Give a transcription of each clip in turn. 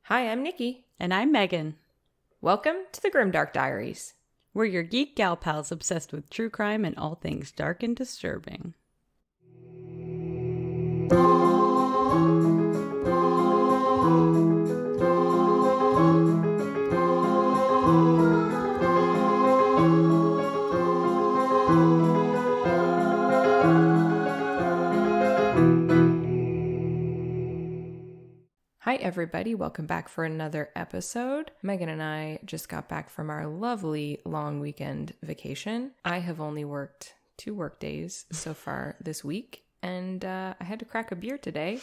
Hi, I'm Nikki. And I'm Megan. Welcome to the Grimdark Diaries. We're your geek gal pals obsessed with true crime and all things dark and disturbing. Hi, everybody. Welcome back for another episode. Megan and I just got back from our lovely long weekend vacation. I have only worked 2 work days so far this week, and I had to crack a beer today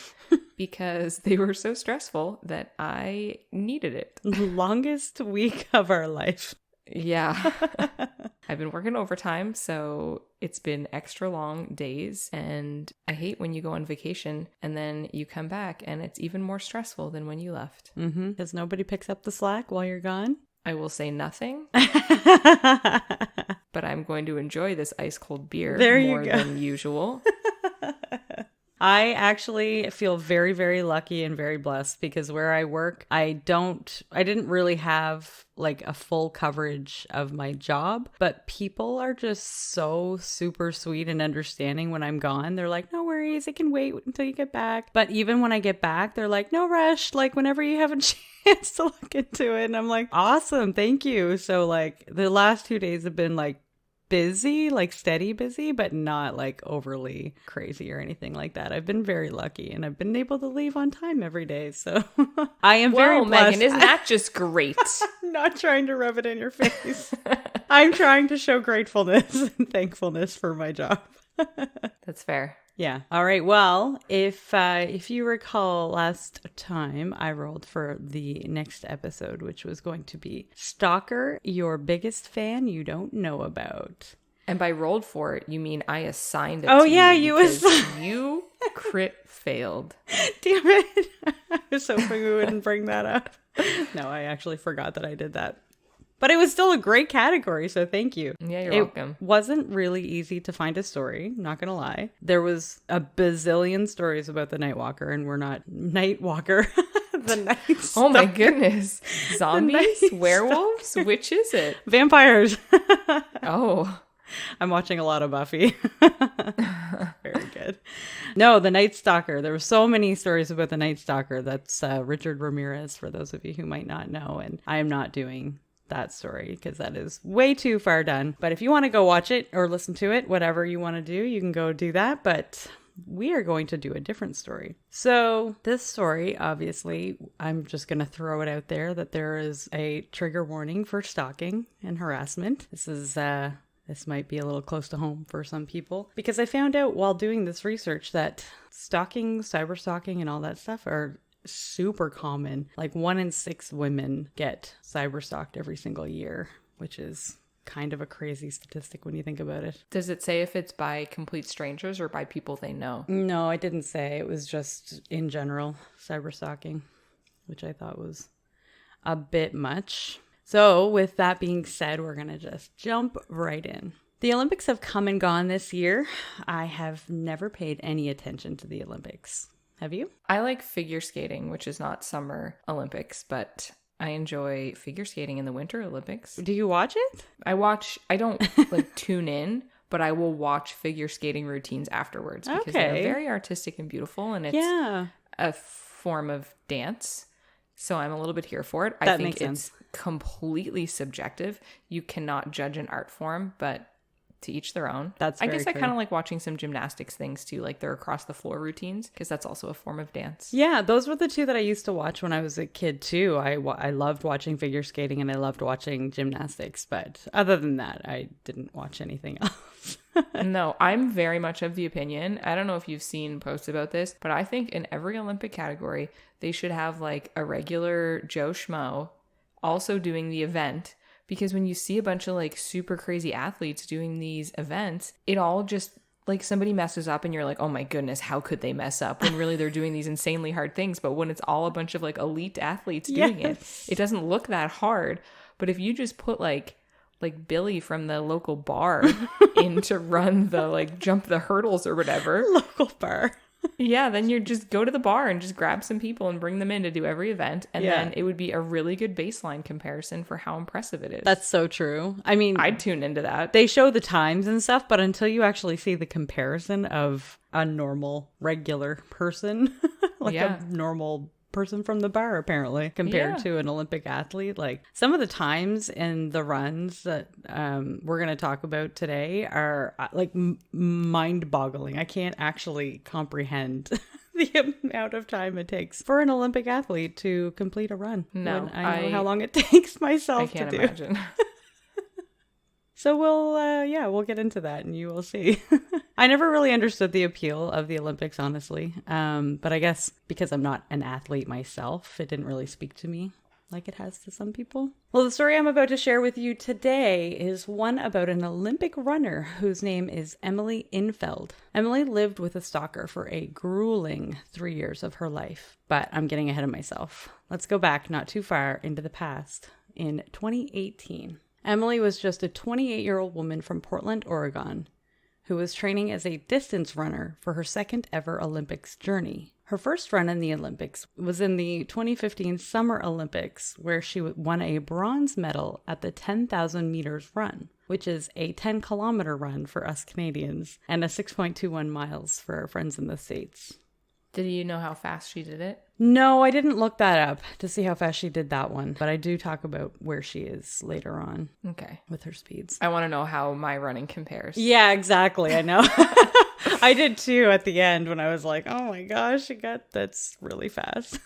because they were so stressful that I needed it. Longest week of our life. Yeah. I've been working overtime, so it's been extra long days, and I hate when you go on vacation and then you come back and it's even more stressful than when you left. Because nobody picks up the slack while you're gone. I will say nothing, but I'm going to enjoy this ice cold beer more than usual. I actually feel very, very lucky and very blessed because where I work, I didn't really have like a full coverage of my job, but people are just so super sweet and understanding when I'm gone. They're like, no worries, it can wait until you get back. But even when I get back, they're like, no rush, like whenever you have a chance to look into it. And I'm like, awesome, thank you. So like the last 2 days have been like busy, like steady busy, but not like overly crazy or anything like that. I've been very lucky and I've been able to leave on time every day. So I am very blessed. Megan, isn't that just great? I'm not trying to rub it in your face. I'm trying to show gratefulness and thankfulness for my job. That's fair. Yeah. All right. Well, if you recall last time, I rolled for the next episode, which was going to be Stalker, your biggest fan you don't know about. And by rolled for it, you mean I assigned it to you assigned. You crit failed. Damn it. I was hoping we wouldn't bring that up. No, I actually forgot that I did that. But it was still a great category, so thank you. Yeah, you're welcome. It wasn't really easy to find a story, not gonna lie. There was a bazillion stories about the Nightwalker, and we're not Nightwalker. The Night Stalker. Oh my goodness. Zombies? Werewolves? Which is it? Vampires. Oh. I'm watching a lot of Buffy. Very good. No, the Night Stalker. There were so many stories about the Night Stalker. That's Richard Ramirez, for those of you who might not know, and I am not doing that story because that is way too far done. But if you want to go watch it or listen to it, whatever you want to do, you can go do that. But we are going to do a different story. So this story, obviously, I'm just going to throw it out there that there is a trigger warning for stalking and harassment. This might be a little close to home for some people because I found out while doing this research that stalking, cyber stalking, and all that stuff are super common. Like 1 in 6 women get cyber stalked every single year, which is kind of a crazy statistic when you think about it. Does it say if it's by complete strangers or by people they know? No, I didn't say. It was just in general cyber stalking, which I thought was a bit much. So with that being said, we're going to just jump right in. The Olympics have come and gone this year. I have never paid any attention to the Olympics. Have you? I like figure skating, which is not summer Olympics, but I enjoy figure skating in the Winter Olympics. Do you watch it? I don't like tune in, but I will watch figure skating routines afterwards because they're very artistic and beautiful, and it's a form of dance. So I'm a little bit here for it. I think it's completely subjective. You cannot judge an art form, but to each their own. I guess I kind of like watching some gymnastics things too, like their across the floor routines, because that's also a form of dance. Yeah, those were the two that I used to watch when I was a kid too. I loved watching figure skating and I loved watching gymnastics, but other than that, I didn't watch anything else. No, I'm very much of the opinion, I don't know if you've seen posts about this, but I think in every Olympic category, they should have like a regular Joe Schmo also doing the event. Because when you see a bunch of like super crazy athletes doing these events, it all just like somebody messes up and you're like, oh my goodness, how could they mess up? When really they're doing these insanely hard things. But when it's all a bunch of like elite athletes doing it doesn't look that hard. But if you just put like Billy from the local bar in to run the like jump the hurdles or whatever. Local bar. Yeah, then you just go to the bar and just grab some people and bring them in to do every event. And Yeah. then it would be a really good baseline comparison for how impressive it is. That's so true. I mean, I'd tune into that. they show the times and stuff, but until you actually see the comparison of a normal, regular person, like Yeah. a normal person from the bar, apparently, compared Yeah. to an Olympic athlete, like some of the times in the runs that we're going to talk about today are like mind-boggling. I can't actually comprehend the amount of time it takes for an Olympic athlete to complete a run. No, when I know how long it takes myself I can't to do. imagine. So we'll get into that and you will see. I never really understood the appeal of the Olympics, honestly. But I guess because I'm not an athlete myself, it didn't really speak to me like it has to some people. Well, the story I'm about to share with you today is one about an Olympic runner whose name is Emily Infeld. Emily lived with a stalker for a grueling 3 years of her life. But I'm getting ahead of myself. Let's go back not too far into the past. In 2018. Emily was just a 28-year-old woman from Portland, Oregon, who was training as a distance runner for her second ever Olympics journey. Her first run in the Olympics was in the 2015 Summer Olympics, where she won a bronze medal at the 10,000 meters run, which is a 10-kilometer run for us Canadians and a 6.21 miles for our friends in the States. Did you know how fast she did it? No, I didn't look that up to see how fast she did that one, but I do talk about where she is later on Okay. with her speeds. I want to know how my running compares. Yeah, exactly. I know. I did too at the end when I was like, oh my gosh, that's really fast.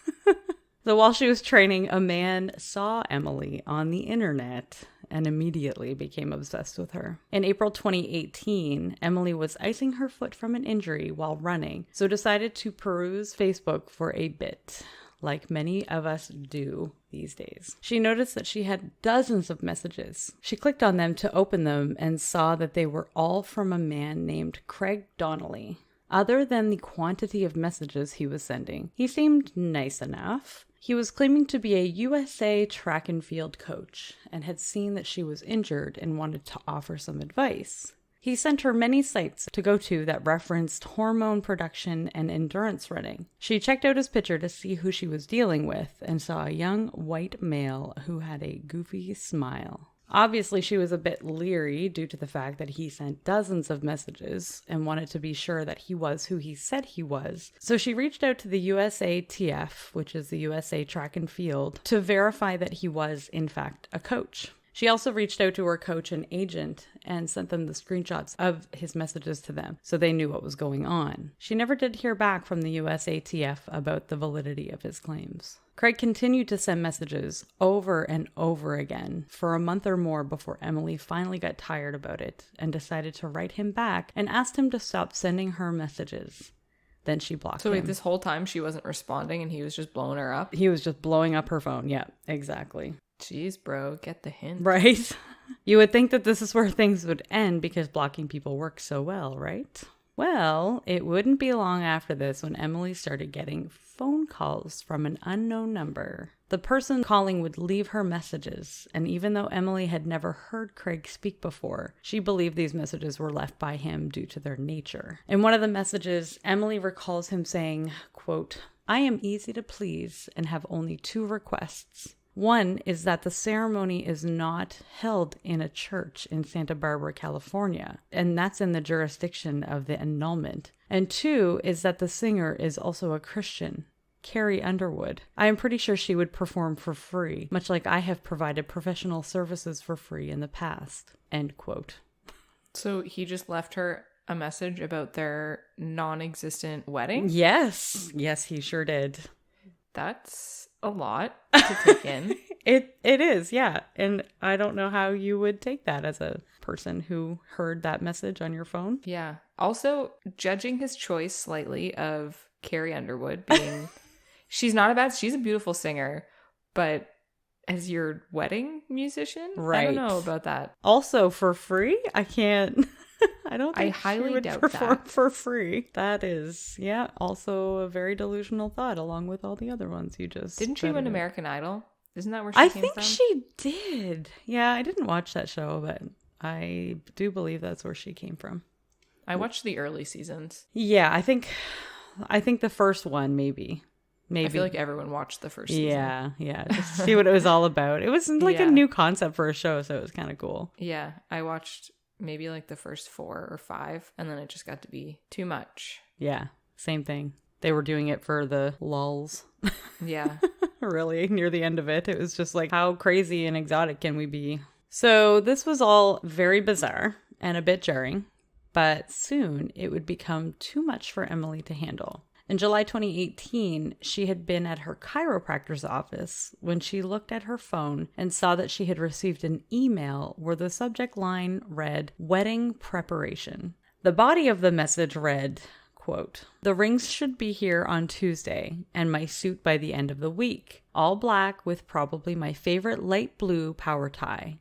So while she was training, a man saw Emily on the internet and immediately became obsessed with her. In April 2018, Emily was icing her foot from an injury while running, so decided to peruse Facebook for a bit, like many of us do these days. She noticed that she had dozens of messages. She clicked on them to open them and saw that they were all from a man named Craig Donnelly. Other than the quantity of messages he was sending, he seemed nice enough. He was claiming to be a USA track and field coach and had seen that she was injured and wanted to offer some advice. He sent her many sites to go to that referenced hormone production and endurance running. She checked out his picture to see who she was dealing with and saw a young white male who had a goofy smile. Obviously, she was a bit leery due to the fact that he sent dozens of messages and wanted to be sure that he was who he said he was. So she reached out to the USATF, which is the USA Track and Field, to verify that he was, in fact, a coach. She also reached out to her coach and agent and sent them the screenshots of his messages to them so they knew what was going on. She never did hear back from the USATF about the validity of his claims. Craig continued to send messages over and over again for a month or more before Emily finally got tired about it and decided to write him back and asked him to stop sending her messages. Then she blocked him. So wait, this whole time she wasn't responding and he was just blowing her up? He was just blowing up her phone. Yeah, exactly. Jeez, bro, get the hint. Right? You would think that this is where things would end because blocking people works so well, right? Well, it wouldn't be long after this when Emily started getting phone calls from an unknown number. The person calling would leave her messages, and even though Emily had never heard Craig speak before, she believed these messages were left by him due to their nature. In one of the messages, Emily recalls him saying, quote, "I am easy to please and have only 2 requests. One is that the ceremony is not held in a church in Santa Barbara, California, and that's in the jurisdiction of the annulment. And 2 is that the singer is also a Christian, Carrie Underwood. I am pretty sure she would perform for free, much like I have provided professional services for free in the past." End quote. So he just left her a message about their non-existent wedding? Yes, he sure did. That's a lot to take in. It is, yeah. And I don't know how you would take that as a person who heard that message on your phone. Yeah. Also, judging his choice slightly of Carrie Underwood being, she's a beautiful singer, but as your wedding musician? Right. I don't know about that. Also for free? I can't. I don't think I highly she would doubt perform that. for free. That is, yeah, also a very delusional thought along with all the other ones you just Didn't she said win about. American Idol? Isn't that where she I came think from? she did. Yeah, I didn't watch that show, but I do believe that's where she came from. I watched the early seasons. Yeah, I think I think the first one, maybe. I feel like everyone watched the first season. Yeah. Just to see what it was all about. It was like a new concept for a show, so it was kind of cool. Yeah, I watched maybe like the first 4 or 5, and then it just got to be too much. Yeah, same thing. They were doing it for the lulls. Yeah. Really, near the end of it. It was just like, how crazy and exotic can we be? So this was all very bizarre and a bit jarring, but soon it would become too much for Emily to handle. In July 2018, she had been at her chiropractor's office when she looked at her phone and saw that she had received an email where the subject line read, "Wedding preparation." The body of the message read, quote, "The rings should be here on Tuesday and my suit by the end of the week. All black with probably my favorite light blue power tie."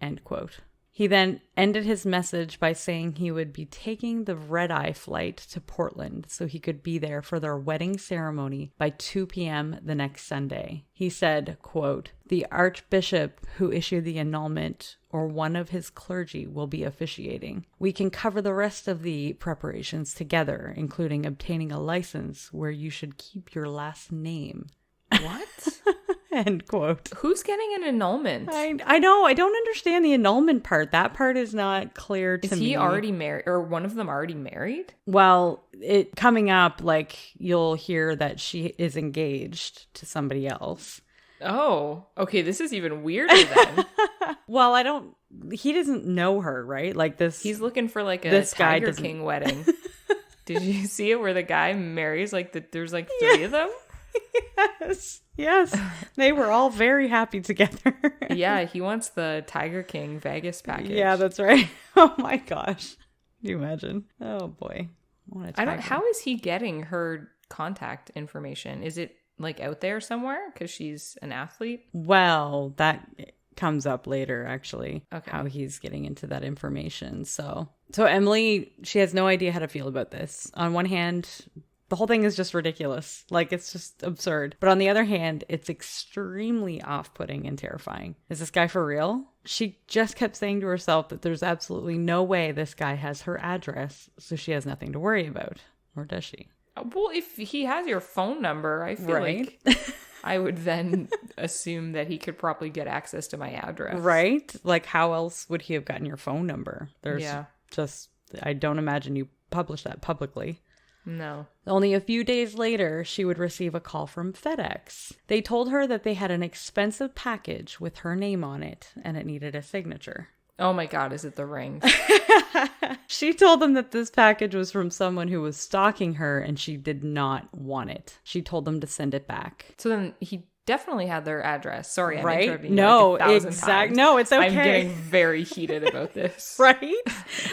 End quote. He then ended his message by saying he would be taking the red-eye flight to Portland so he could be there for their wedding ceremony by 2 p.m. the next Sunday. He said, quote, "The Archbishop who issued the annulment or one of his clergy will be officiating. We can cover the rest of the preparations together, including obtaining a license where you should keep your last name." What? End quote. Who's getting an annulment? I know. I don't understand the annulment part. That part is not clear to me. Is he already married, or one of them already married? Well, it coming up, like, you'll hear that she is engaged to somebody else. Oh, okay. This is even weirder then. Well, he doesn't know her, right? Like this. He's looking for like a Tiger King wedding. Did you see it where the guy marries there's like 3 of them? Yes. They were all very happy together. Yeah, he wants the Tiger King Vegas package. Yeah, that's right. Oh my gosh. Can you imagine? Oh boy. How is he getting her contact information? Is it like out there somewhere because she's an athlete? Well, that comes up later, actually. Okay. How he's getting into that information. So Emily, she has no idea how to feel about this. On one hand, the whole thing is just ridiculous. Like, it's just absurd. But on the other hand, it's extremely off-putting and terrifying. Is this guy for real? She just kept saying to herself that there's absolutely no way this guy has her address, so she has nothing to worry about. Or does she? Well, if he has your phone number, I feel like I would then assume that he could probably get access to my address. Right? Like, how else would he have gotten your phone number? I don't imagine you publish that publicly. No. Only a few days later, she would receive a call from FedEx. They told her that they had an expensive package with her name on it, and it needed a signature. Oh my God, is it the rings? She told them that this package was from someone who was stalking her, and she did not want it. She told them to send it back. So then he definitely had their address. Sorry, I'm right? interrupting you No, like 1,000 times. No, it's okay. I'm getting very heated about this. Right?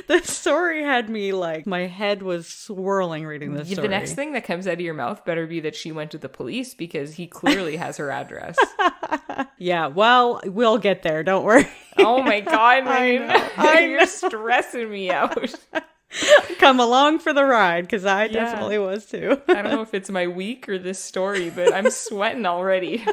The story had me like, my head was swirling reading this story. The next thing that comes out of your mouth better be that she went to the police because he clearly has her address. Yeah, well, we'll get there. Don't worry. Oh my God, man. You're stressing me out. Come along for the ride, because I definitely was too. I don't know if it's my week or this story, but I'm sweating already.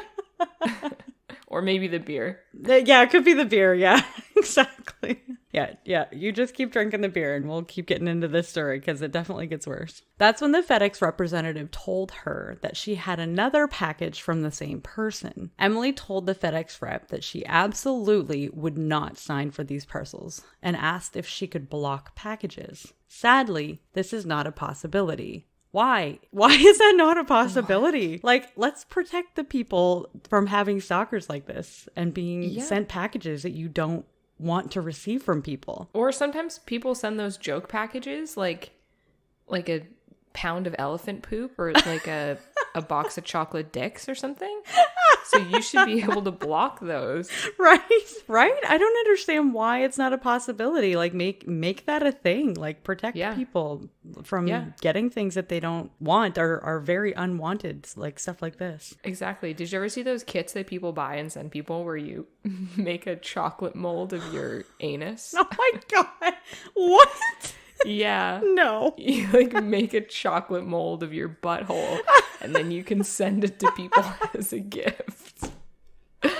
Or maybe the beer. Yeah, it could be the beer. Yeah, exactly. Yeah. You just keep drinking the beer and we'll keep getting into this story because it definitely gets worse. That's when the FedEx representative told her that she had another package from the same person. Emily told the FedEx rep that she absolutely would not sign for these parcels and asked if she could block packages. Sadly, this is not a possibility. Why? Why is that not a possibility? Like, let's protect the people from having stalkers like this and being sent packages that you don't want to receive from people. Or sometimes people send those joke packages like a pound of elephant poop or like a box of chocolate dicks or something. So you should be able to block those. Right? I don't understand why it's not a possibility. Like, make that a thing. Like, protect people from getting things that they don't want or are very unwanted, like stuff like this. Exactly. Did you ever see those kits that people buy and send people where you make a chocolate mold of your anus? Oh my God. What? Yeah. No. You like make a chocolate mold of your butthole and then you can send it to people as a gift. I've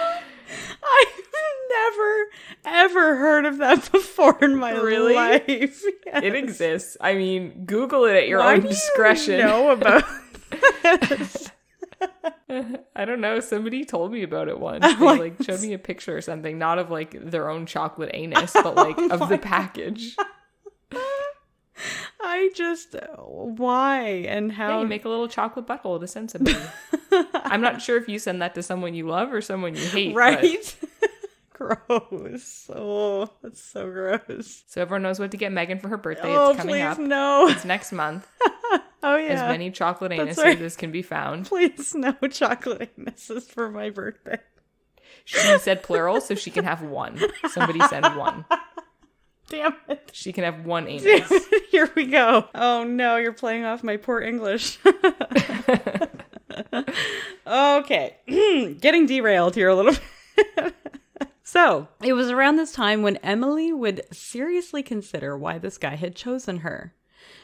never, ever heard of that before before in my Really? life. Yes. It exists. I mean, Google it at your Why own do discretion. You know about this? I don't know. Somebody told me about it once. They like showed me a picture or something, not of like their own chocolate anus, but like of the package. Why and how? Yeah, you make a little chocolate butthole to send somebody. I'm not sure if you send that to someone you love or someone you hate. Right? Gross. Oh, that's so gross. So everyone knows what to get Megan for her birthday. Oh, It's coming please, up. no. It's next month. Oh, yeah. As many chocolate That's anuses right. as can be found. Please, no chocolate anuses for my birthday. She said plural, so she can have one. Somebody send one. Damn it. She can have one anus. Damn it. Here we go. Oh, no, you're playing off my poor English. Okay. Getting derailed here a little bit. So, it was around this time when Emily would seriously consider why this guy had chosen her.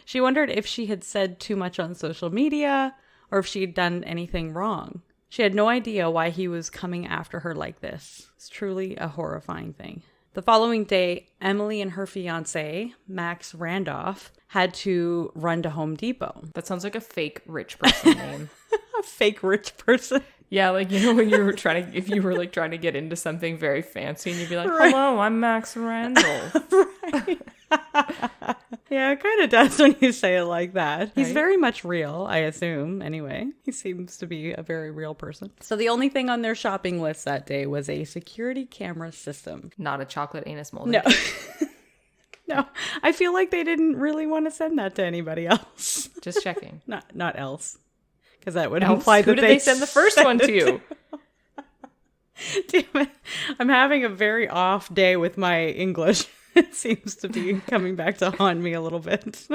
She wondered if she had said too much on social media or if she had done anything wrong. She had no idea why he was coming after her like this. It's truly a horrifying thing. The following day, Emily and her fiancé, Max Randolph, had to run to Home Depot. That sounds like a fake rich person name. A fake rich person. Yeah, like, you know, when you were if you were like trying to get into something very fancy and you'd be like, Right. hello, I'm Max Randall. Right. Yeah, it kind of does when you say it like that. He's Right. very much real, I assume, anyway. He seems to be a very real person. So the only thing on their shopping list that day was a security camera system. Not a chocolate anus molding. No. No, I feel like they didn't really want to send that to anybody else. Just checking. Not else. Because that would Else? imply Who that did they send the first one to? Damn it. I'm having a very off day with my English. It seems to be coming back to haunt me a little bit.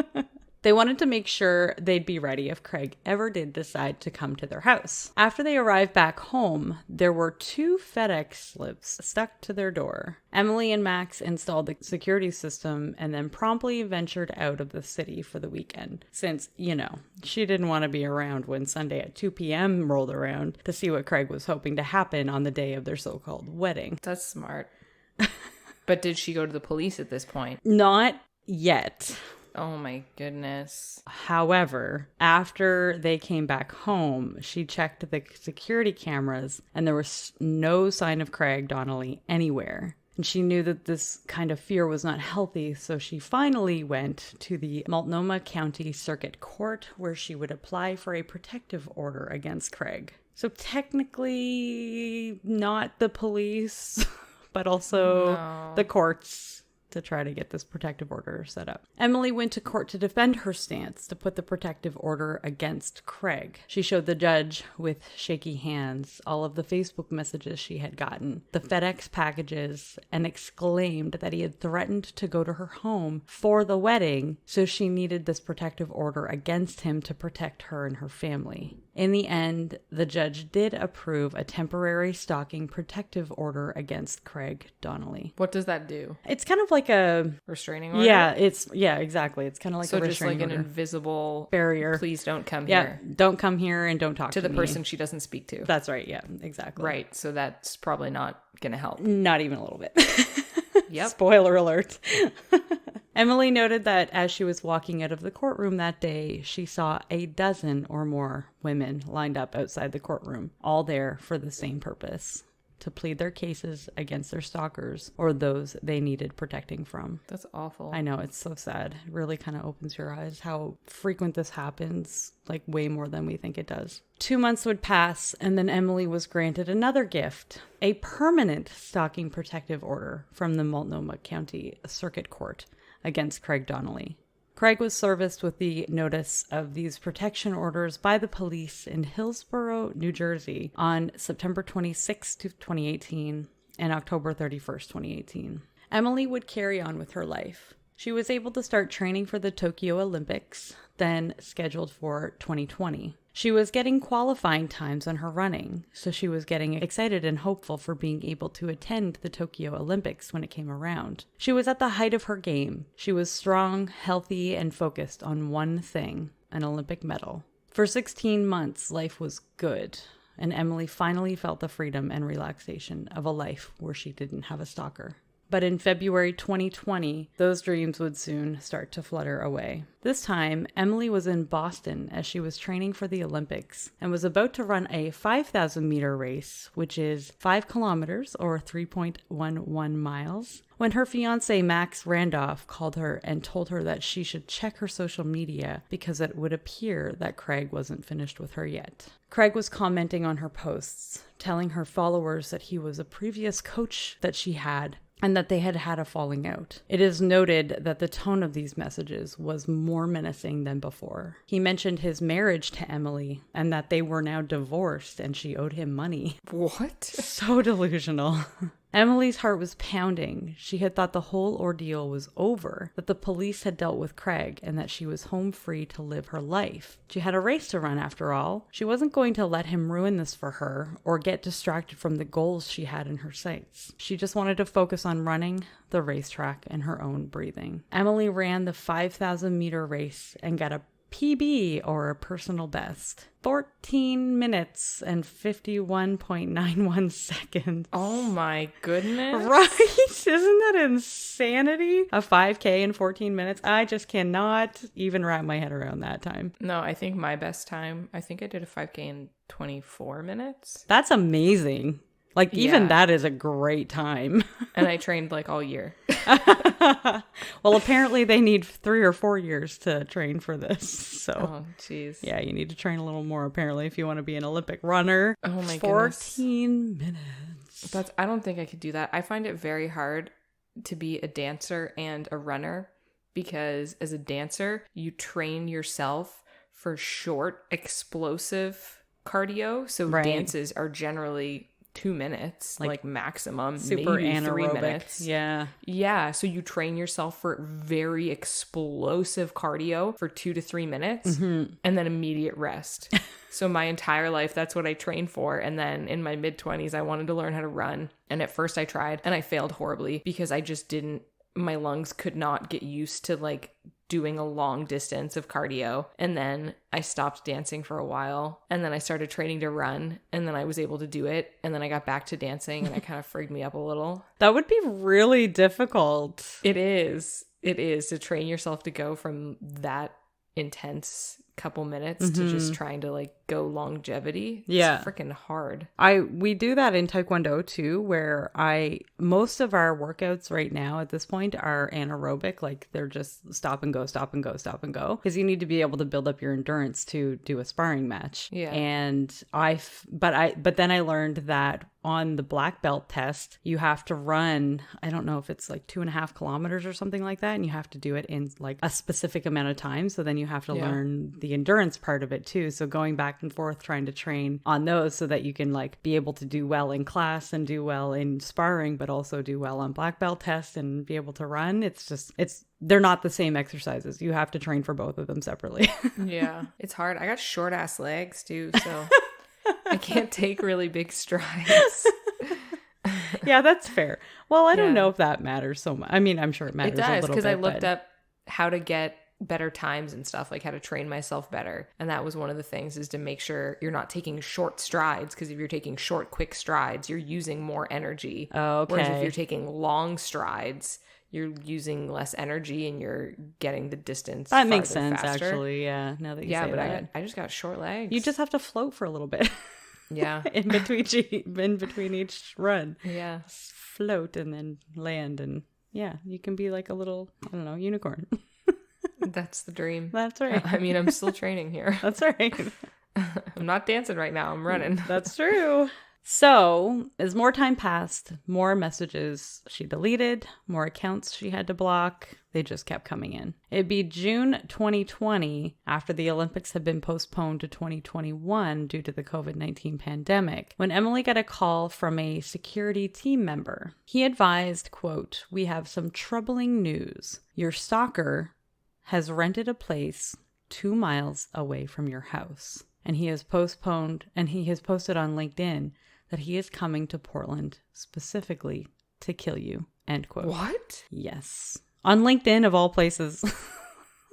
They wanted to make sure they'd be ready if Craig ever did decide to come to their house. After they arrived back home, there were 2 FedEx slips stuck to their door. Emily and Max installed the security system and then promptly ventured out of the city for the weekend. Since, you know, she didn't want to be around when Sunday at 2 p.m. rolled around to see what Craig was hoping to happen on the day of their so-called wedding. That's smart. But did she go to the police at this point? Not yet. Oh my goodness. However, after they came back home, she checked the security cameras and there was no sign of Craig Donnelly anywhere. And she knew that this kind of fear was not healthy, so she finally went to the Multnomah County Circuit Court where she would apply for a protective order against Craig. So technically not the police, but also the courts to try to get this protective order set up. Emily went to court to defend her stance to put the protective order against Craig. She showed the judge with shaky hands all of the Facebook messages she had gotten, the FedEx packages, and exclaimed that he had threatened to go to her home for the wedding, so she needed this protective order against him to protect her and her family. In the end, the judge did approve a temporary stalking protective order against Craig Donnelly. What does that do? It's kind of like a restraining order? Yeah, exactly. It's kind of like so a just like restraining an order. Invisible barrier. Please don't come Yeah, here. don't come here and don't talk to the me. person she doesn't speak to. That's right. Yeah, exactly. Right. So that's probably not gonna help. Not even a little bit. Yep. Spoiler alert. Emily noted that as she was walking out of the courtroom that day, she saw a dozen or more women lined up outside the courtroom, all there for the same purpose, to plead their cases against their stalkers or those they needed protecting from. That's awful. I know, it's so sad. It really kind of opens your eyes how frequent this happens, like way more than we think it does. 2 months would pass, and then Emily was granted another gift, a permanent stalking protective order from the Multnomah County Circuit Court against Craig Donnelly. Craig was serviced with the notice of these protection orders by the police in Hillsborough, New Jersey on September 26, 2018 and October 31st, 2018. Emily would carry on with her life. She was able to start training for the Tokyo Olympics, then scheduled for 2020. She was getting qualifying times on her running, so she was getting excited and hopeful for being able to attend the Tokyo Olympics when it came around. She was at the height of her game. She was strong, healthy, and focused on one thing, an Olympic medal. For 16 months, life was good, and Emily finally felt the freedom and relaxation of a life where she didn't have a stalker. But in February 2020, those dreams would soon start to flutter away. This time, Emily was in Boston as she was training for the Olympics and was about to run a 5,000 meter race, which is 5 kilometers or 3.11 miles, when her fiance Max Randolph called her and told her that she should check her social media because it would appear that Craig wasn't finished with her yet. Craig was commenting on her posts, telling her followers that he was a previous coach that she had and that they had had a falling out. It is noted that the tone of these messages was more menacing than before. He mentioned his marriage to Emily and that they were now divorced and she owed him money. What? So delusional. Emily's heart was pounding. She had thought the whole ordeal was over, that the police had dealt with Craig, and that she was home free to live her life. She had a race to run after all. She wasn't going to let him ruin this for her or get distracted from the goals she had in her sights. She just wanted to focus on running, the racetrack, and her own breathing. Emily ran the 5,000 meter race and got a PB, or a personal best. 14 minutes and 51.91 seconds. Oh my goodness. Right? Isn't that insanity? A 5K in 14 minutes? I just cannot even wrap my head around that time. No, I think my best time, I think I did a 5K in 24 minutes. That's amazing. Like, even that is a great time. And I trained like all year. Well, apparently they need 3 or 4 years to train for this. So, oh, jeez. Yeah, you need to train a little more, apparently, if you want to be an Olympic runner. Oh, my 14 minutes. I don't think I could do that. I find it very hard to be a dancer and a runner because as a dancer, you train yourself for short, explosive cardio. So dances are generally 2 minutes, like maximum, super maybe anaerobic. 3 minutes. Yeah. So you train yourself for very explosive cardio for 2 to 3 minutes and then immediate rest. So my entire life, that's what I trained for. And then in my mid-20s, I wanted to learn how to run. And at first I tried and I failed horribly because I just didn't, my lungs could not get used to like doing a long distance of cardio. And then I stopped dancing for a while and then I started training to run and then I was able to do it. And then I got back to dancing and it kind of freaked me up a little. That would be really difficult. It is to train yourself to go from that intense couple minutes to just trying to like go longevity. It's freaking hard. We do that in Taekwondo too, where most of our workouts right now at this point are anaerobic, like they're just stop and go, stop and go, stop and go, because you need to be able to build up your endurance to do a sparring match. Yeah. And but then I learned that on the black belt test, you have to run, I don't know if it's like 2.5 kilometers or something like that. And you have to do it in like a specific amount of time. So then you have to learn the endurance part of it too. So going back and forth, trying to train on those so that you can like be able to do well in class and do well in sparring, but also do well on black belt tests and be able to run. They're not the same exercises. You have to train for both of them separately. Yeah. It's hard. I got short ass legs too. So I can't take really big strides. Yeah, that's fair. Well, I don't know if that matters so much. I mean, I'm sure it matters a little bit. It does, because I looked up how to get better times and stuff, like how to train myself better. And that was one of the things, is to make sure you're not taking short strides, because if you're taking short, quick strides, you're using more energy. Oh, okay. Whereas if you're taking long strides, you're using less energy and you're getting the distance. That makes sense, faster. Actually. Yeah. Now that you say that. But I just got short legs. You just have to float for a little bit. Yeah. in between each run. Yeah. Float and then land, and you can be like a little, I don't know, unicorn. That's the dream. That's right. I mean, I'm still training here. That's right. I'm not dancing right now. I'm running. That's true. So, as more time passed, more messages she deleted, more accounts she had to block. They just kept coming in. It'd be June 2020, after the Olympics had been postponed to 2021 due to the COVID-19 pandemic, when Emily got a call from a security team member. He advised, quote, "We have some troubling news. Your stalker has rented a place 2 miles away from your house. And he has posted on LinkedIn that he is coming to Portland specifically to kill you." End quote. What? Yes. On LinkedIn, of all places.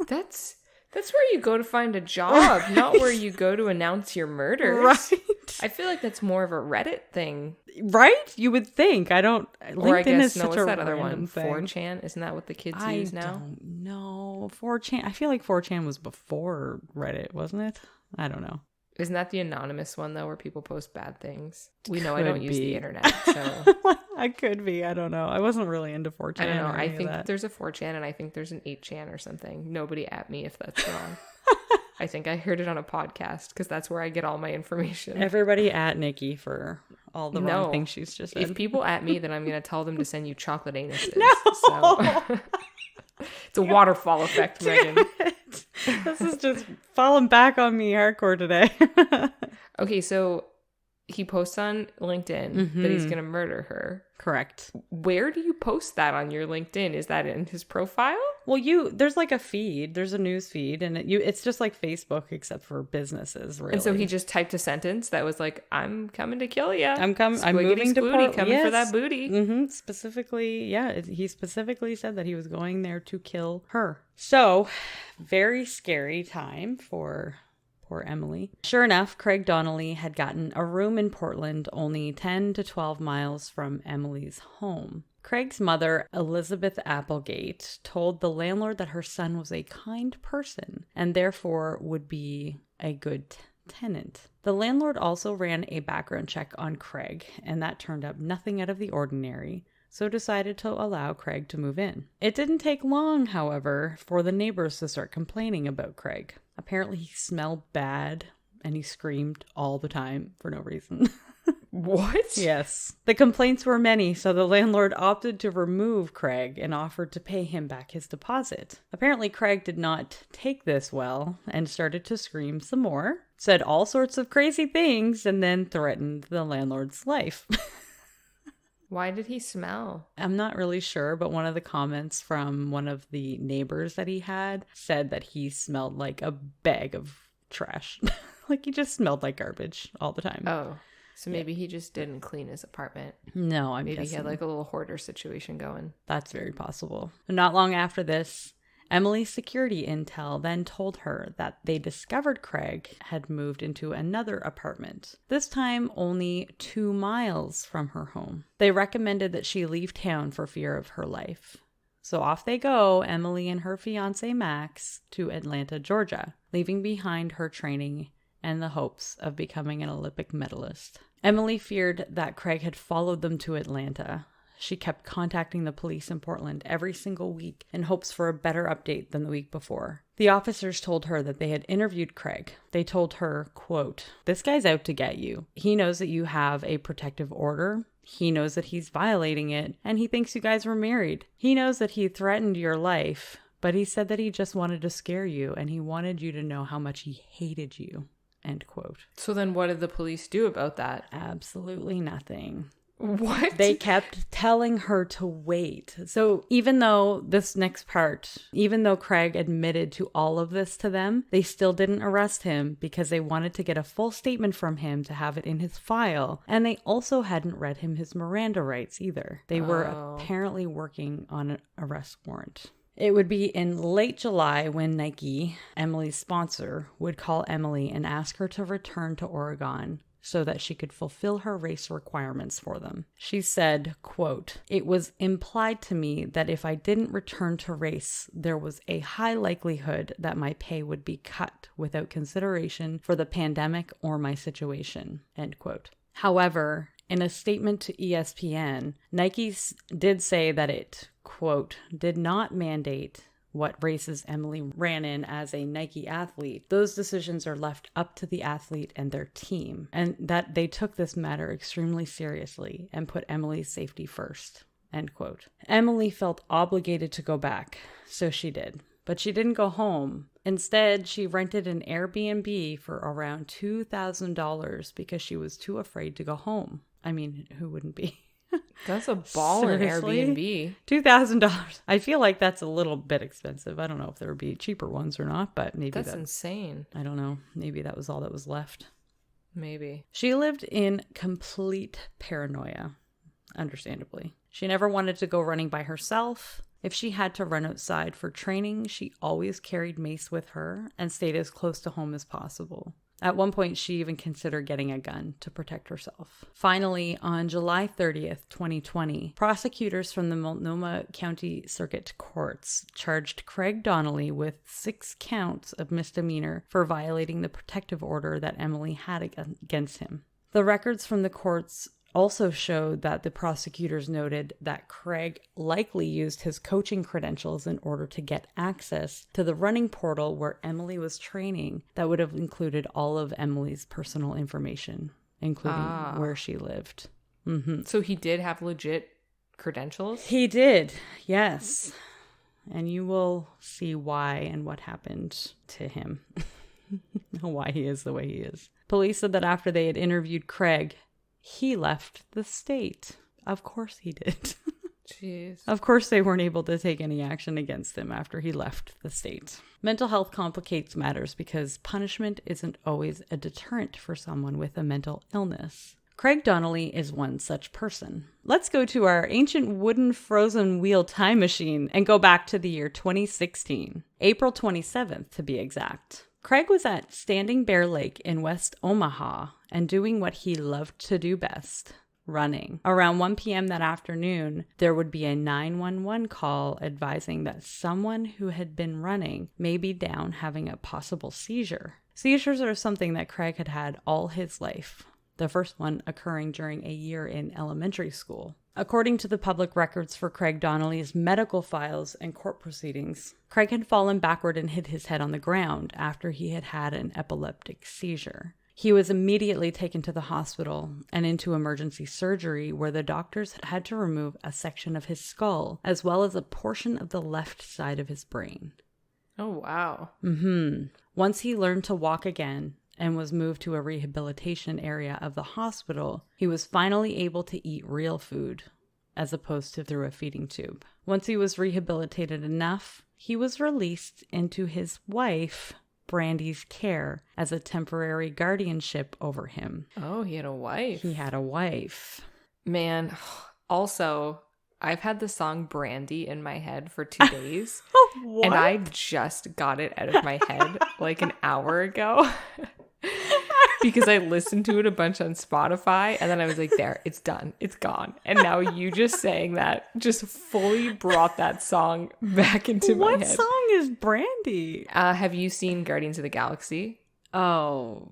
That's where you go to find a job, right? Not where you go to announce your murders. Right. I feel like that's more of a Reddit thing. Right? You would think. I don't. Or I LinkedIn guess, is no, such what's a that other random one? thing. 4chan? Isn't that what the kids use now? I don't know. 4chan. I feel like 4chan was before Reddit, wasn't it? I don't know. Isn't that the anonymous one, though, where people post bad things? We know I Could don't use the be. internet, so... I could be. I don't know. I wasn't really into 4chan. I don't know. or I any of think that. there's a 4chan and I think there's an 8chan or something. Nobody at me if that's wrong. I think I heard it on a podcast because that's where I get all my information. Everybody at Nikki for all the wrong things she's just said. If people at me, then I'm going to tell them to send you chocolate anuses. No! So. It's a waterfall effect, Megan. This is just falling back on me hardcore today. Okay, so he posts on LinkedIn that he's going to murder her. Correct. Where do you post that on your LinkedIn? Is that in his profile? Well, there's like a feed. There's a news feed, and it's just like Facebook except for businesses, really. And so he just typed a sentence that was like, "I'm coming to kill you. I'm moving to Portland. Coming for that booty." Mm-hmm. Specifically, yeah, he specifically said that he was going there to kill her. So, very scary time for poor Emily. Sure enough, Craig Donnelly had gotten a room in Portland only 10 to 12 miles from Emily's home. Craig's mother, Elizabeth Applegate, told the landlord that her son was a kind person and therefore would be a good tenant. The landlord also ran a background check on Craig, and that turned up nothing out of the ordinary, so decided to allow Craig to move in. It didn't take long, however, for the neighbors to start complaining about Craig. Apparently he smelled bad, and he screamed all the time for no reason. What? Yes. The complaints were many, so the landlord opted to remove Craig and offered to pay him back his deposit. Apparently Craig did not take this well and started to scream some more, said all sorts of crazy things, and then threatened the landlord's life. Why did he smell? I'm not really sure, but one of the comments from one of the neighbors that he had said that he smelled like a bag of trash. Like he just smelled like garbage all the time. Oh, so maybe he just didn't clean his apartment. No, I'm maybe guessing. He had like a little hoarder situation going. That's very possible. Not long after this, Emily's security intel then told her that they discovered Craig had moved into another apartment, this time only 2 miles from her home. They recommended that she leave town for fear of her life. So off they go, Emily and her fiancé Max, to Atlanta, Georgia, leaving behind her training and the hopes of becoming an Olympic medalist. Emily feared that Craig had followed them to Atlanta. She kept contacting the police in Portland every single week in hopes for a better update than the week before. The officers told her that they had interviewed Craig. They told her, quote, "This guy's out to get you. He knows that you have a protective order. He knows that he's violating it, and he thinks you guys were married. He knows that he threatened your life, but he said that he just wanted to scare you, and he wanted you to know how much he hated you." End quote. So then what did the police do about that? Absolutely nothing. What? They kept telling her to wait. So even though this next part, even though Craig admitted to all of this to them, they still didn't arrest him because they wanted to get a full statement from him to have it in his file. And they also hadn't read him his Miranda rights either. They were apparently working on an arrest warrant. It would be in late July when Nike, Emily's sponsor, would call Emily and ask her to return to Oregon so that she could fulfill her race requirements for them. She said, quote, "It was implied to me that if I didn't return to race, there was a high likelihood that my pay would be cut without consideration for the pandemic or my situation." End quote. However, in a statement to ESPN, Nike did say that it, quote, "did not mandate what races Emily ran in as a Nike athlete. Those decisions are left up to the athlete and their team, and that they took this matter extremely seriously and put Emily's safety first." End quote. Emily felt obligated to go back, so she did. But she didn't go home. Instead, she rented an Airbnb for around $2,000 because she was too afraid to go home. I mean, who wouldn't be? That's a baller Airbnb. $2,000. I feel like that's a little bit expensive. I don't know if there would be cheaper ones or not, but maybe that's insane. I don't know. Maybe that was all that was left. Maybe. She lived in complete paranoia, understandably. She never wanted to go running by herself. If she had to run outside for training, she always carried mace with her and stayed as close to home as possible. At one point, she even considered getting a gun to protect herself. Finally, on July 30th, 2020, prosecutors from the Multnomah County Circuit Courts charged Craig Donnelly with 6 counts of misdemeanor for violating the protective order that Emily had against him. The records from the courts also showed that the prosecutors noted that Craig likely used his coaching credentials in order to get access to the running portal where Emily was training that would have included all of Emily's personal information, including where she lived. Mm-hmm. So he did have legit credentials? He did, yes. And you will see why and what happened to him. Why he is the way he is. Police said that after they had interviewed Craig, he left the state. Of course he did. Jeez. Of course they weren't able to take any action against him after he left the state. Mental health complicates matters because punishment isn't always a deterrent for someone with a mental illness. Craig Donnelly is one such person. Let's go to our ancient wooden frozen wheel time machine and go back to the year 2016, April 27th to be exact. Craig was at Standing Bear Lake in West Omaha and doing what he loved to do best, running. Around 1 p.m. that afternoon, there would be a 911 call advising that someone who had been running may be down having a possible seizure. Seizures are something that Craig had had all his life, the first one occurring during a year in elementary school. According to the public records for Craig Donnelly's medical files and court proceedings, Craig had fallen backward and hit his head on the ground after he had had an epileptic seizure. He was immediately taken to the hospital and into emergency surgery where the doctors had to remove a section of his skull as well as a portion of the left side of his brain. Oh, wow. Once he learned to walk again and was moved to a rehabilitation area of the hospital, he was finally able to eat real food as opposed to through a feeding tube. Once he was rehabilitated enough, he was released into his wife, Brandy's care as a temporary guardianship over him. Oh, he had a wife. He had a wife. Man, also, I've had the song Brandy in my head for 2 days. What? And I just got it out of my head like an hour ago. Because I listened to it a bunch on Spotify and then I was like, there, it's done. It's gone. And now you just saying that just fully brought that song back into my head. What song is Brandy? Have you seen Guardians of the Galaxy? Oh.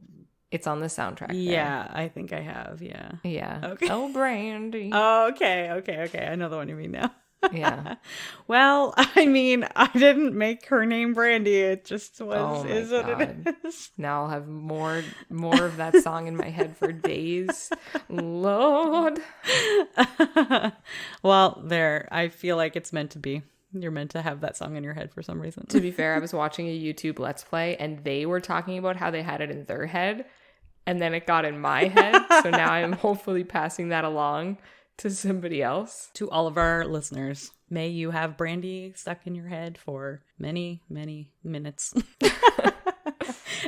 It's on the soundtrack. Yeah, I think I have. Yeah. Yeah. Okay. Oh, Brandy. Oh, okay. I know the one you mean now. Yeah. Well, I mean, I didn't make her name Brandy. It just was is what God. it is. Now I'll have more of that song in my head for days. Lord. Well, there. I feel like it's meant to be. You're meant to have that song in your head for some reason. To be fair, I was watching a YouTube Let's Play and they were talking about how they had it in their head and then it got in my head. So now I'm hopefully passing that along to somebody else. To all of our listeners, may you have Brandy stuck in your head for many, many minutes.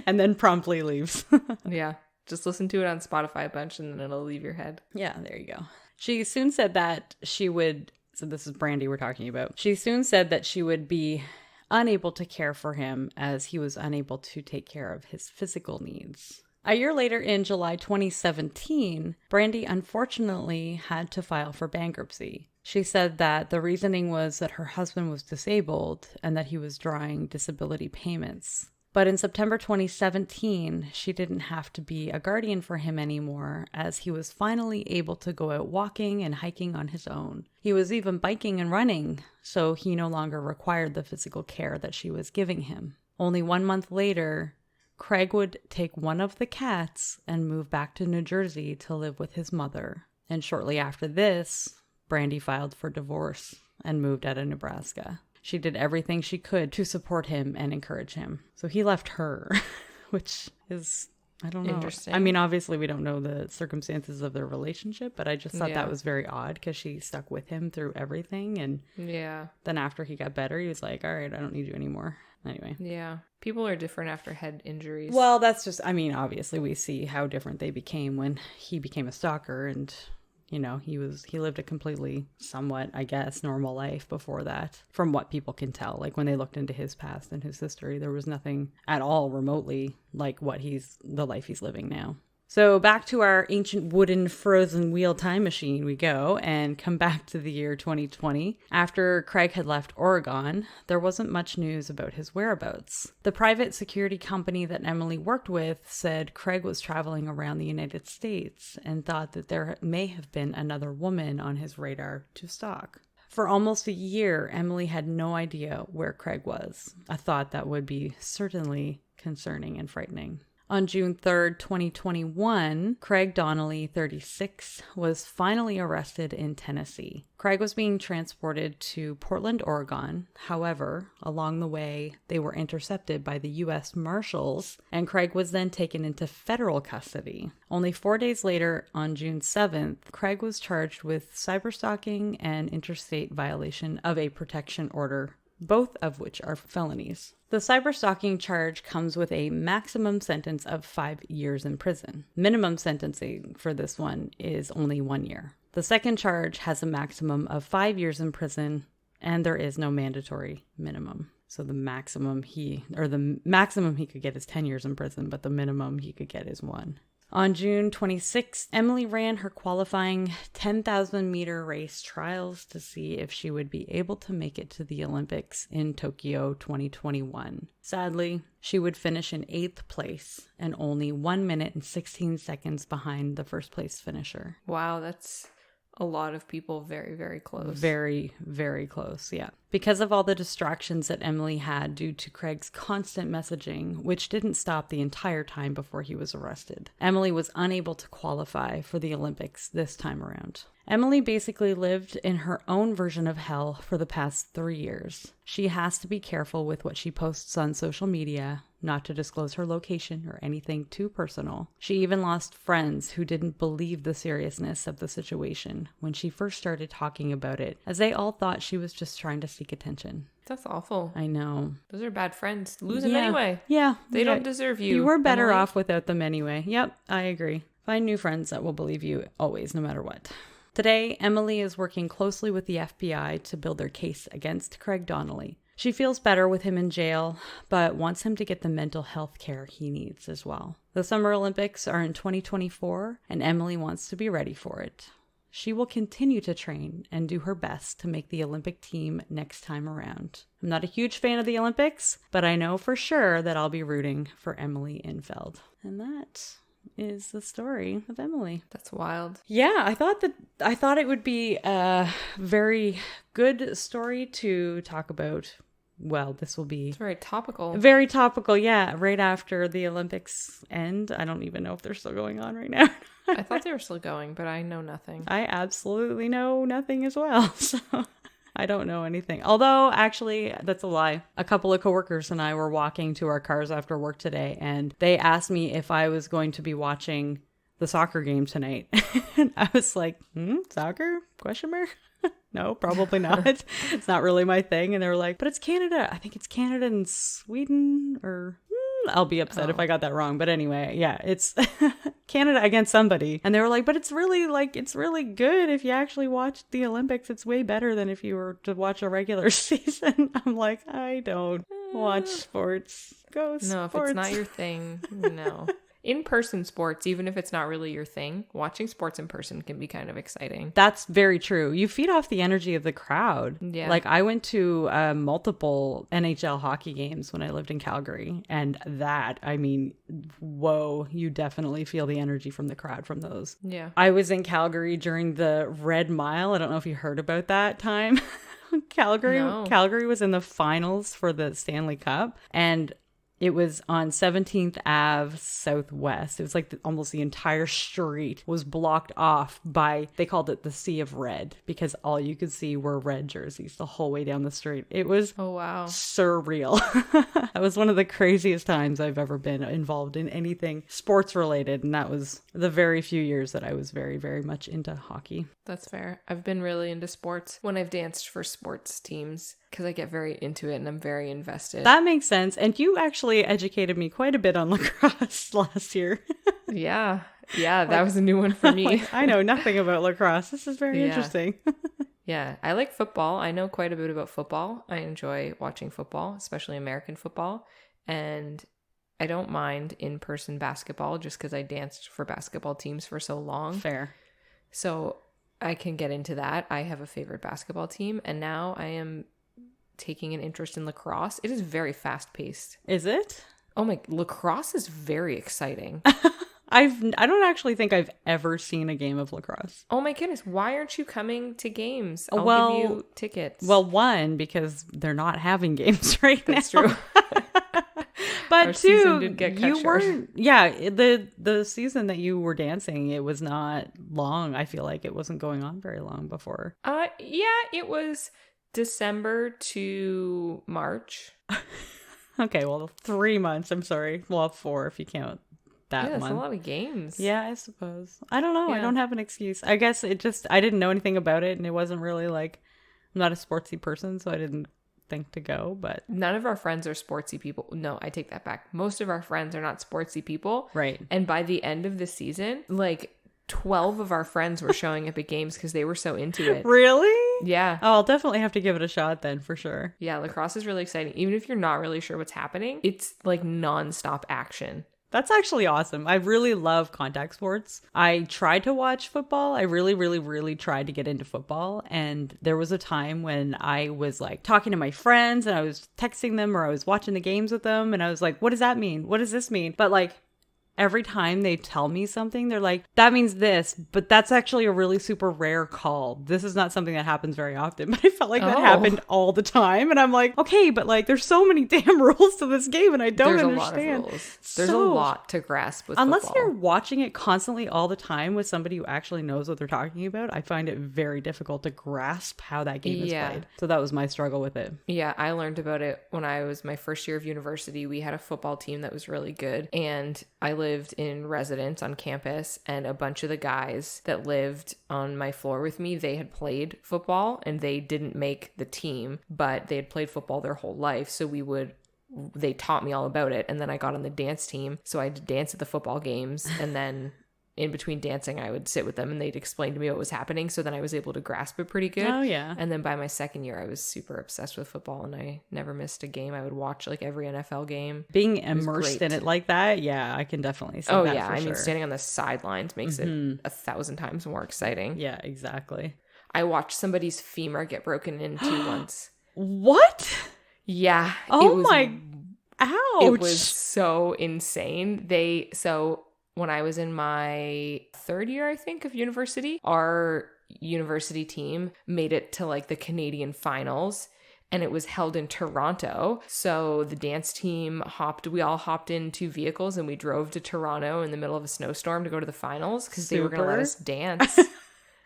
And then promptly leaves. Yeah. Just listen to it on Spotify a bunch and then it'll leave your head. Yeah, there you go. She soon said that she would, so this is Brandy we're talking about. She soon said that she would be unable to care for him as he was unable to take care of his physical needs. A year later, in July 2017, Brandy unfortunately had to file for bankruptcy. She said that the reasoning was that her husband was disabled and that he was drawing disability payments. But in September 2017, she didn't have to be a guardian for him anymore as he was finally able to go out walking and hiking on his own. He was even biking and running, so he no longer required the physical care that she was giving him. Only 1 month later, Craig would take one of the cats and move back to New Jersey to live with his mother. And shortly after this, Brandy filed for divorce and moved out of Nebraska. She did everything she could to support him and encourage him. So he left her, which is, I don't know. Interesting. I mean, obviously we don't know the circumstances of their relationship, but I just thought that was very odd because she stuck with him through everything. And then after he got better, he was like, all right, I don't need you anymore. Anyway. Yeah. People are different after head injuries. Well, that's just, I mean, obviously we see how different they became when he became a stalker and, you know, he lived a completely, somewhat, I guess, normal life before that, from what people can tell. Like when they looked into his past and his history, there was nothing at all remotely like the life he's living now. So back to our ancient wooden frozen wheel time machine we go and come back to the year 2020. After Craig had left Oregon, there wasn't much news about his whereabouts. The private security company that Emily worked with said Craig was traveling around the United States and thought that there may have been another woman on his radar to stalk. For almost a year, Emily had no idea where Craig was, a thought that would be certainly concerning and frightening. On June 3rd, 2021, Craig Donnelly, 36, was finally arrested in Tennessee. Craig was being transported to Portland, Oregon. However, along the way, they were intercepted by the U.S. Marshals, and Craig was then taken into federal custody. Only 4 days later, on June 7th, Craig was charged with cyberstalking and interstate violation of a protection order, both of which are felonies. The cyberstalking charge comes with a maximum sentence of 5 years in prison. Minimum sentencing for this one is only 1 year. The second charge has a maximum of 5 years in prison, and there is no mandatory minimum. So the maximum he could get is 10 years in prison, but the minimum he could get is 1. On June 26th, Emily ran her qualifying 10,000 meter race trials to see if she would be able to make it to the Olympics in Tokyo 2021. Sadly, she would finish in 8th place and only 1 minute and 16 seconds behind the first place finisher. Wow, that's a lot of people very, very close. Very, very close, yeah. Because of all the distractions that Emily had due to Craig's constant messaging, which didn't stop the entire time before he was arrested, Emily was unable to qualify for the Olympics this time around. Emily basically lived in her own version of hell for the past 3 years. She has to be careful with what she posts on social media, not to disclose her location or anything too personal. She even lost friends who didn't believe the seriousness of the situation when she first started talking about it, as they all thought she was just trying to seek attention. That's awful. I know. Those are bad friends. Lose them anyway. Yeah. They don't deserve you. You were better Emily. off without them anyway. Yep, I agree. Find new friends that will believe you always, no matter what. Today, Emily is working closely with the FBI to build their case against Craig Donnelly. She feels better with him in jail, but wants him to get the mental health care he needs as well. The Summer Olympics are in 2024, and Emily wants to be ready for it. She will continue to train and do her best to make the Olympic team next time around. I'm not a huge fan of the Olympics, but I know for sure that I'll be rooting for Emily Infeld. And that is the story of Emily. That's wild. Yeah, I thought it would be a very good story to talk about. Well, this will be... It's very topical. Very topical, yeah. Right after the Olympics end. I don't even know if they're still going on right now. I thought they were still going, but I know nothing. I absolutely know nothing as well, so I don't know anything. Although, actually, that's a lie. A couple of coworkers and I were walking to our cars after work today, and they asked me if I was going to be watching the soccer game tonight. And I was like, soccer? Question mark? No, probably not. It's not really my thing. And they were like, but it's Canada. I think it's Canada and Sweden, or I'll be upset if I got that wrong. But anyway, yeah, it's Canada against somebody. And they were like, but it's really good if you actually watch the Olympics. It's way better than if you were to watch a regular season. I'm like, I don't watch sports. Go sports. No, if it's not your thing, no. In-person sports, even if it's not really your thing, watching sports in person can be kind of exciting. That's very true. You feed off the energy of the crowd. Yeah. Like I went to multiple NHL hockey games when I lived in Calgary, and whoa, you definitely feel the energy from the crowd from those. Yeah. I was in Calgary during the Red Mile. I don't know if you heard about that time. Calgary was in the finals for the Stanley Cup, and it was on 17th Ave Southwest. It was like almost the entire street was blocked off by, they called it the Sea of Red, because all you could see were red jerseys the whole way down the street. It was surreal. That was one of the craziest times I've ever been involved in anything sports related. And that was the very few years that I was very, very much into hockey. That's fair. I've been really into sports when I've danced for sports teams, because I get very into it and I'm very invested. That makes sense. And you actually educated me quite a bit on lacrosse last year. Yeah. Yeah, that was a new one for me. Like, I know nothing about lacrosse. This is very interesting. Yeah, I like football. I know quite a bit about football. I enjoy watching football, especially American football. And I don't mind in-person basketball just because I danced for basketball teams for so long. Fair. So I can get into that. I have a favorite basketball team, and now I am taking an interest in lacrosse. It is very fast-paced. Is it? Oh my, lacrosse is very exciting. I don't actually think I've ever seen a game of lacrosse. Oh my goodness, why aren't you coming to games? I'll give you tickets. Well, one, because they're not having games right now. That's true. But Our two, season did get cut you short. weren't. Yeah, the season that you were dancing, it was not long. I feel like it wasn't going on very long before. Yeah, it was December to March. Okay, well, 3 months. I'm sorry. Well, 4 if you count that Yeah, that's month. a lot of games. Yeah, I suppose. I don't know. I Yeah. don't have an excuse. I guess I didn't know anything about it, and it wasn't really like, I'm not a sportsy person, so I didn't think to go, but. None of our friends are sportsy people. No, I take that back. Most of our friends are not sportsy people. Right. And by the end of the season, like 12 of our friends were showing up at games because they were so into it. Really? Yeah. Oh, I'll definitely have to give it a shot then, for sure. Yeah, lacrosse is really exciting. Even if you're not really sure what's happening, it's like nonstop action. That's actually awesome. I really love contact sports. I tried to watch football. I really, really, really tried to get into football. And there was a time when I was like talking to my friends and I was texting them or I was watching the games with them. And I was like, what does that mean? What does this mean? But like every time they tell me something, they're like, that means this, but that's actually a really super rare call. This is not something that happens very often. But I felt like that happened all the time. And I'm like, okay, but like there's so many damn rules to this game and I don't understand. There's a lot of rules. There's a lot to grasp with unless football. you're watching it constantly all the time with somebody who actually knows what they're talking about, I find it very difficult to grasp how that game is played. So that was my struggle with it. Yeah, I learned about it when I was my first year of university. We had a football team that was really good, and I lived in residence on campus, and a bunch of the guys that lived on my floor with me, they had played football and they didn't make the team, but they had played football their whole life. So they taught me all about it. And then I got on the dance team. So I had to dance at the football games. And then in between dancing, I would sit with them and they'd explain to me what was happening. So then I was able to grasp it pretty good. Oh, yeah. And then by my second year, I was super obsessed with football and I never missed a game. I would watch like every NFL game. Being immersed in it like that, yeah, I can definitely see that. Oh, yeah. For I mean, sure. standing on the sidelines makes it 1,000 times more exciting. Yeah, exactly. I watched somebody's femur get broken into once. What? Yeah. Oh my, ouch. It was so insane. So when I was in my third year, I think, of university, our university team made it to like the Canadian finals. And it was held in Toronto. So the dance team we all hopped in 2 vehicles and we drove to Toronto in the middle of a snowstorm to go to the finals because they were going to let us dance.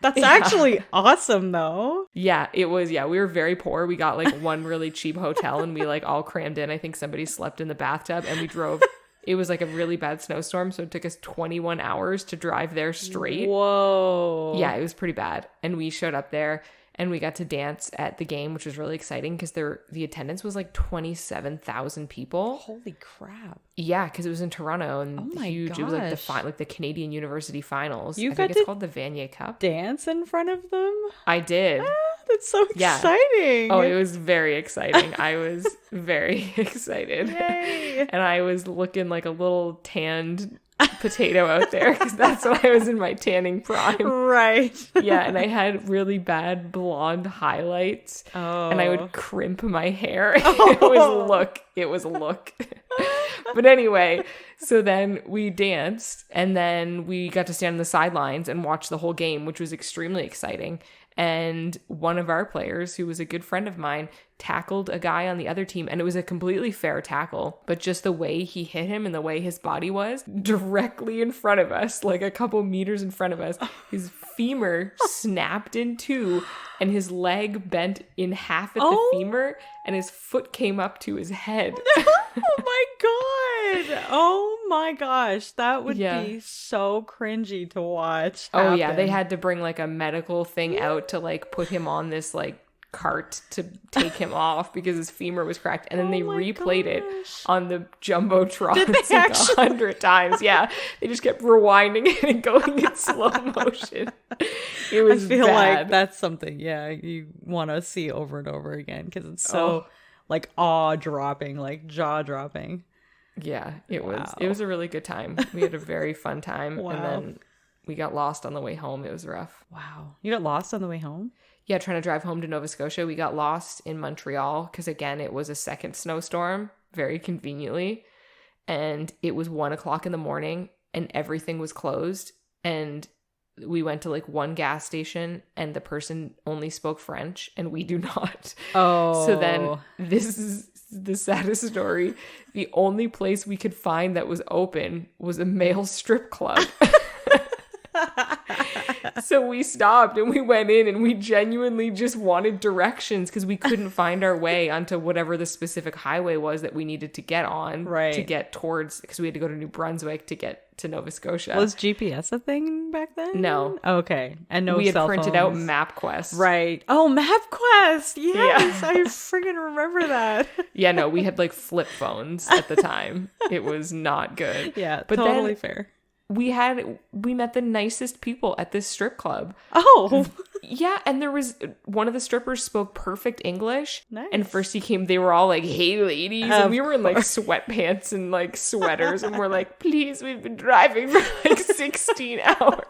That's actually awesome, though. Yeah, it was. Yeah, we were very poor. We got like one really cheap hotel and we like all crammed in. I think somebody slept in the bathtub and we drove. It was like a really bad snowstorm. So it took us 21 hours to drive there straight. Whoa. Yeah, it was pretty bad. And we showed up there. And we got to dance at the game, which was really exciting because the attendance was like 27,000 people. Holy crap. Yeah, because it was in Toronto and huge. Gosh. It was like the Canadian University Finals. You I got think it's to called the Vanier Cup. Dance in front of them? I did. That's so exciting. Oh, it was very exciting. I was very excited. Yay. And I was looking like a little tanned potato out there because that's when I was in my tanning prime. Right. Yeah, and I had really bad blonde highlights. Oh. And I would crimp my hair. It was a look. But anyway, so then we danced and then we got to stand on the sidelines and watch the whole game, which was extremely exciting. And one of our players, who was a good friend of mine, tackled a guy on the other team. And it was a completely fair tackle. But just the way he hit him and the way his body was directly in front of us, like a couple meters in front of us, his femur snapped in 2 and his leg bent in half at the femur and his foot came up to his head. Oh my god. Oh my gosh. That would be so cringy to watch. Oh yeah, they had to bring like a medical thing out to like put him on this like cart to take him off because his femur was cracked. And then they replayed it gosh. on the Jumbotron Did they like actually? 100 times. Yeah. They just kept rewinding it and going in slow motion. It was I feel bad. like that's something, yeah, you want to see over and over again because it's so like awe-dropping, like jaw-dropping. Yeah, it was. Wow. It was a really good time. We had a very fun time. Wow. And then we got lost on the way home. It was rough. Wow. You got lost on the way home? Yeah, trying to drive home to Nova Scotia. We got lost in Montreal because, again, it was a second snowstorm, very conveniently. And it was 1:00 in the morning and everything was closed. And we went to like one gas station and the person only spoke French and we do not. Oh. So then this is the saddest story. The only place we could find that was open was a male strip club. So we stopped and we went in and we genuinely just wanted directions because we couldn't find our way onto whatever the specific highway was that we needed to get on to get towards, because we had to go to New Brunswick to get to Nova Scotia. Was GPS a thing back then? No. Okay. And no we had cell printed out phones. MapQuest. Right. Oh, MapQuest. Yes. Yeah. I freaking remember that. Yeah, no, we had like flip phones at the time. It was not good. Yeah, but totally then fair. we met the nicest people at this strip club. Oh. Yeah, and there was one of the strippers spoke perfect English. Nice. And first he came, they were all like, "Hey ladies," and we were in like sweatpants and like sweaters, and we're like, "Please, we've been driving for like 16 hours."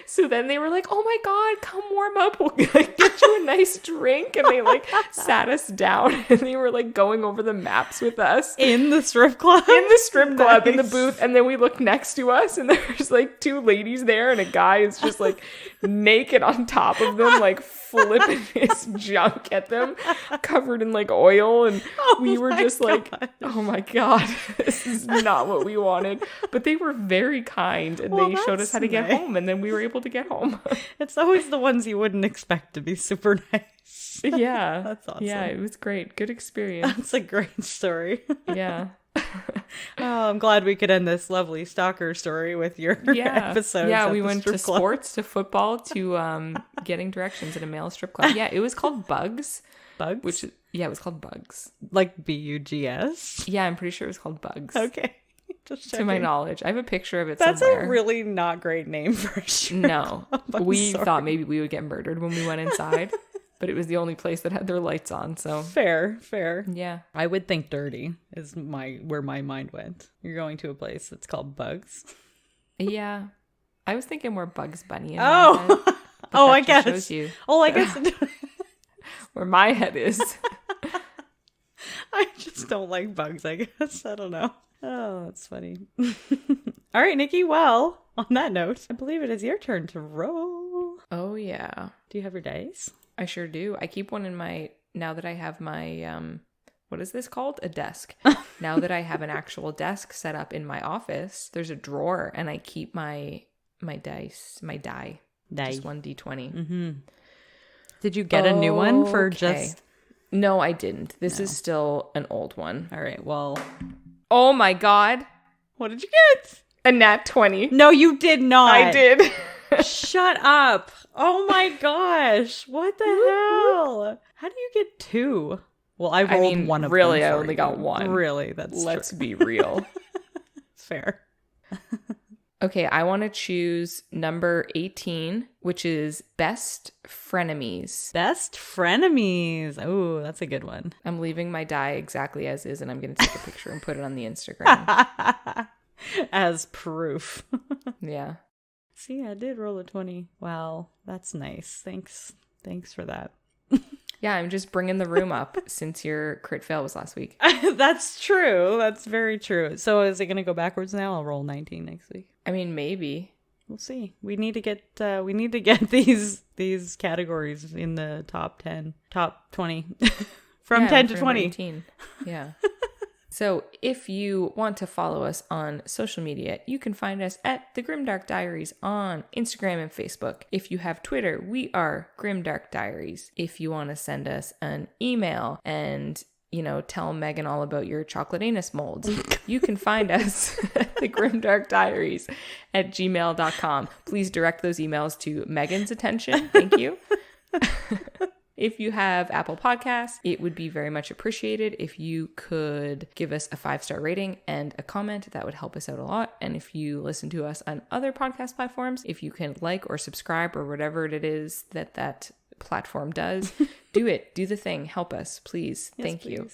So then they were like, "Oh my god, come warm up, we'll like get you a nice drink," and they like sat us down and they were like going over the maps with us In the strip club? in the strip club in the Nice. booth. And then we looked next to us and there's like two ladies there and a guy is just like naked on top of them, like flipping his junk at them, covered in like oil. And we were just like, "Oh my god, this is not what we wanted." But they were very kind and Well, they showed us that's how to get nice. home, and then we were able to get home. It's always the ones you wouldn't expect to be super nice. Yeah. That's awesome. Yeah, it was great. Good experience. That's a great story. Yeah. Oh, I'm glad we could end this lovely stalker story with your Yeah. episodes. Yeah, at we the went to strip club. sports, to football, to getting directions at a male strip club. Yeah, it was called Bugs, Bugs? which it was called Bugs. Like Bugs? Yeah, I'm pretty sure it was called Bugs. Okay. Just To my checking. knowledge. I have a picture of it That's somewhere. a really not great name for a strip No. club. I'm We sorry. thought maybe we would get murdered when we went inside, but it was the only place that had their lights on, so Fair. yeah. I would think dirty is where my mind went. You're going to a place that's called Bugs. Yeah. I was thinking more Bugs Bunny in my head, Oh, but oh, that I just guess. shows you Oh, I guess. where my head is. I just don't like bugs, I guess. I don't know. Oh, that's funny. All right, Nikki. Well, on that note, I believe it is your turn to roll. Oh yeah. Do you have your dice? I sure do. I keep one in my, now that I have my, what is this called? A desk. Now that I have an actual desk set up in my office, there's a drawer and I keep my dice, my die. Just 1d20. Mm-hmm. Did you get a new one for Okay. just... No, I didn't. This is still an old one. All right, well... Oh my god. What did you get? A nat 20. No, you did not. I did. Shut up. Oh my gosh. What the hell? How do you get two? Well, I rolled one of really, them I for only you. got one. Really, that's Let's true. be real. Fair. Okay, I want to choose number 18, which is best frenemies. Best frenemies. Oh, that's a good one. I'm leaving my die exactly as is, and I'm going to take a picture and put it on the Instagram. As proof. Yeah. See, I did roll a 20. Wow, that's nice. Thanks for that. Yeah, I'm just bringing the room up since your crit fail was last week. That's true. That's very true. So is it going to go backwards now? I'll roll 19 next week. I mean, maybe. We'll see. We need to get these categories in the top 10, top 20 from Yeah, 10 to for 20. 18. Yeah. So if you want to follow us on social media, you can find us at The Grimdark Diaries on Instagram and Facebook. If you have Twitter, we are Grimdark Diaries. If you want to send us an email and, tell Megan all about your chocolate anus molds, you can find us at The Grimdark Diaries at gmail.com. Please direct those emails to Megan's attention. Thank you. If you have Apple Podcasts, it would be very much appreciated if you could give us a 5-star rating and a comment. That would help us out a lot. And if you listen to us on other podcast platforms, if you can like or subscribe or whatever it is that platform does, do it. Do the thing. Help us, please. Yes, Thank please. you.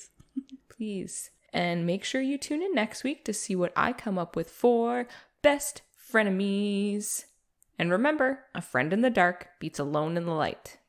Please. And make sure you tune in next week to see what I come up with for Best Frenemies. And remember, a friend in the dark beats alone in the light.